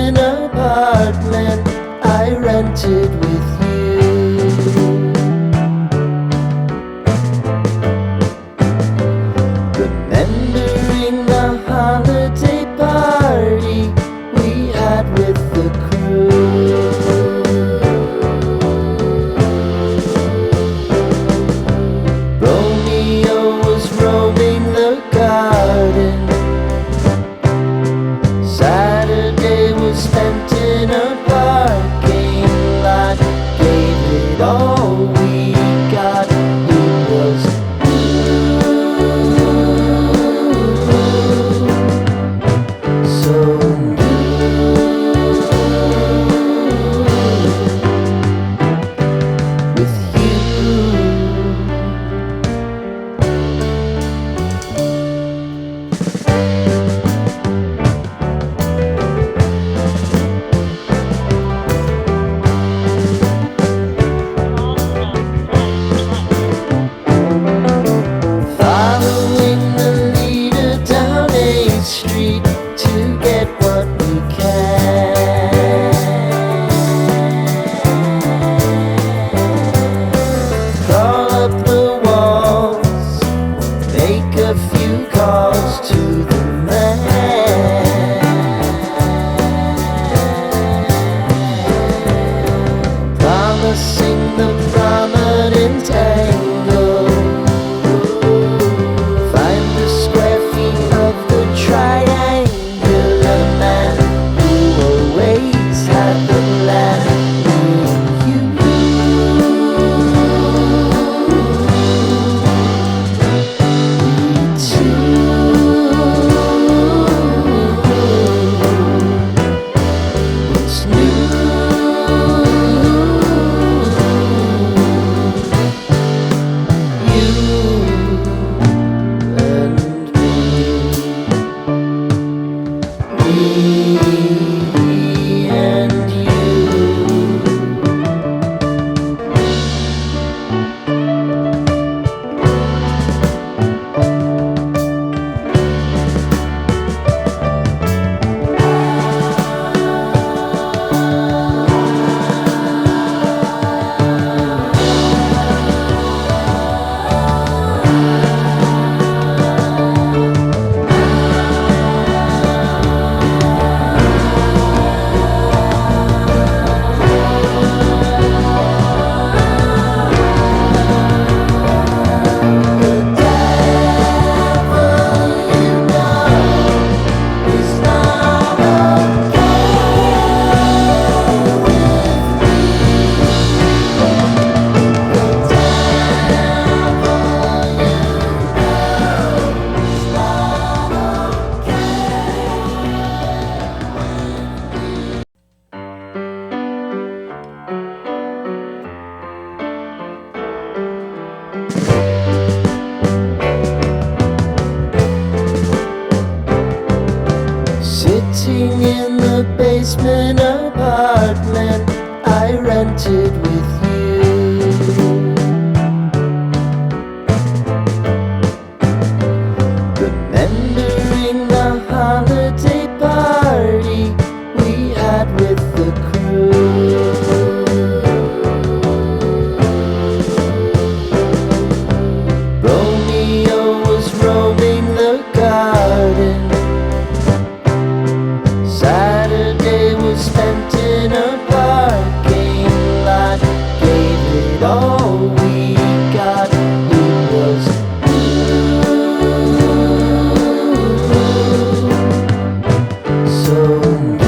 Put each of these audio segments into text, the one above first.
basement apartment I rented with you. Remembering the holiday party we had with the crew. Romeo was roaming the garden. Saturday was spent in a parking lot. Gave it all we got. It was so with you. Following the leader down 8th Street to get what we can. Crawl up the walls, make a few calls to the man. Promising the prominent angle. Find the square feet of the triangular man who always had the plan. What's new? Me and you. Sitting in the basement apartment I rented with you. Remembering the holiday party we had with the crew. Romeo was roaming the garden. Saturday was spent in a parking lot. Gave it all we got. It was so new.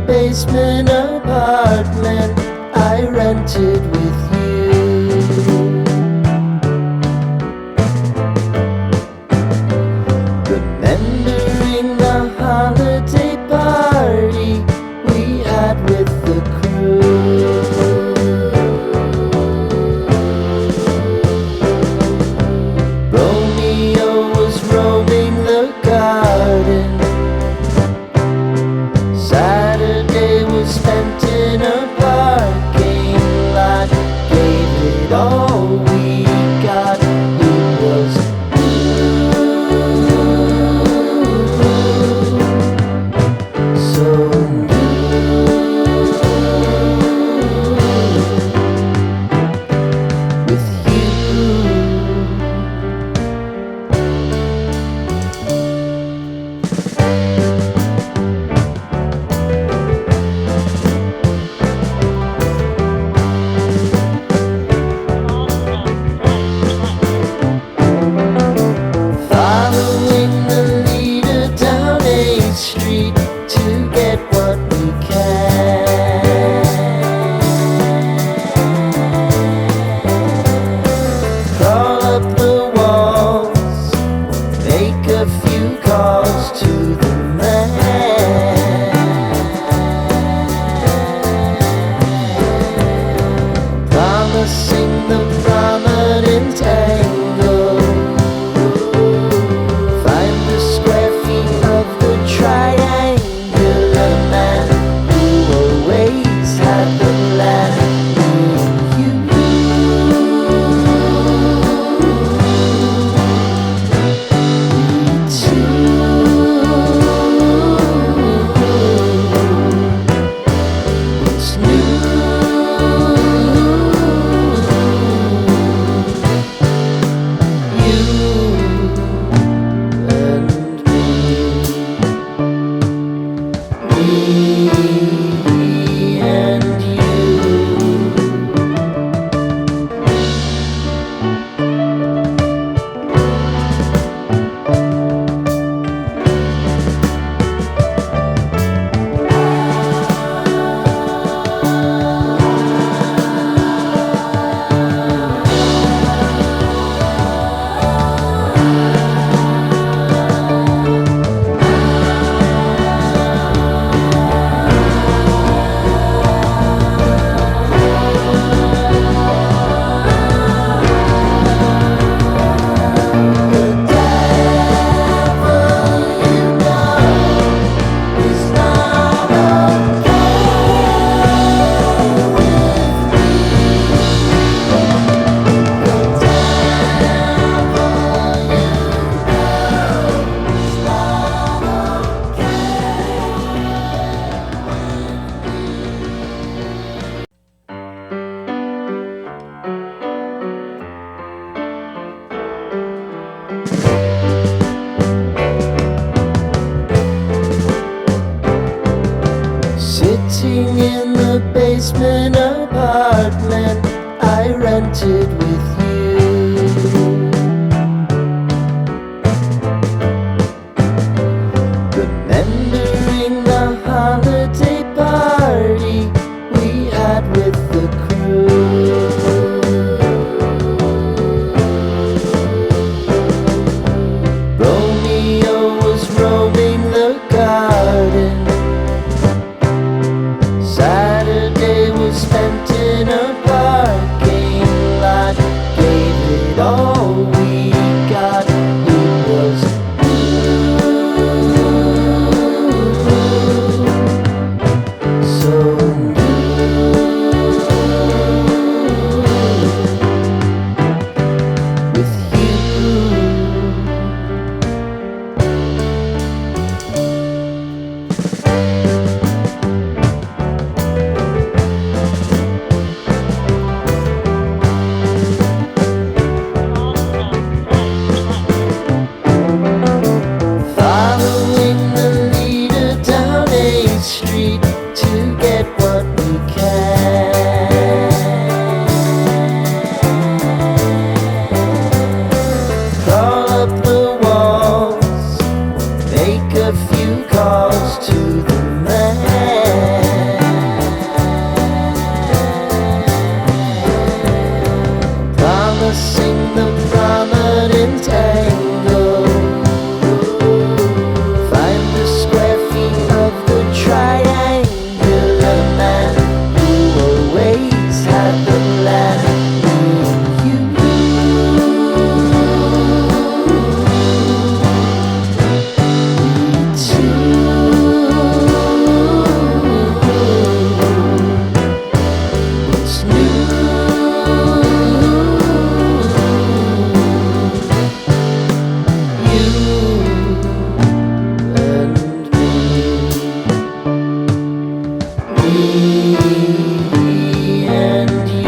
basement apartment I rented with you. Remembering the holiday party we had with the crew. Romeo was roaming the garden. Saturday was spent in a parking lot. Gave it all we got. It was so with you. Following the leader down 8th Street to get what we can. Crawl up the walls, make a few calls to the man. Promising the prominent angle. Find the square feet of the triangular man who always had the land. You what's new? You and me, and you. Sitting in the basement apartment I rented with you. Remembering the holiday party we had with the crew. Romeo was roaming the garden. Saturday was spent in a parking lot. and you.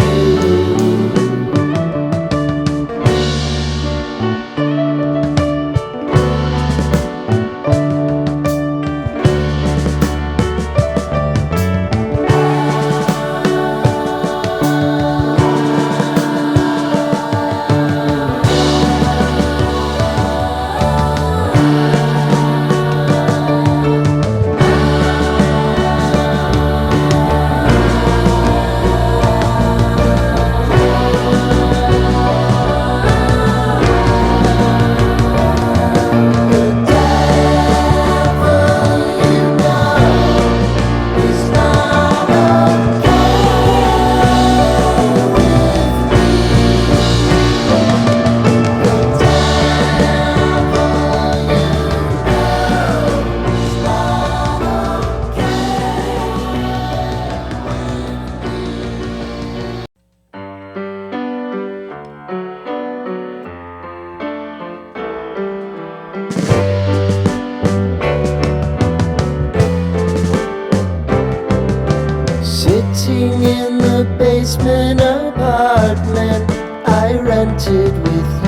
Sitting in the basement apartment I rented with you.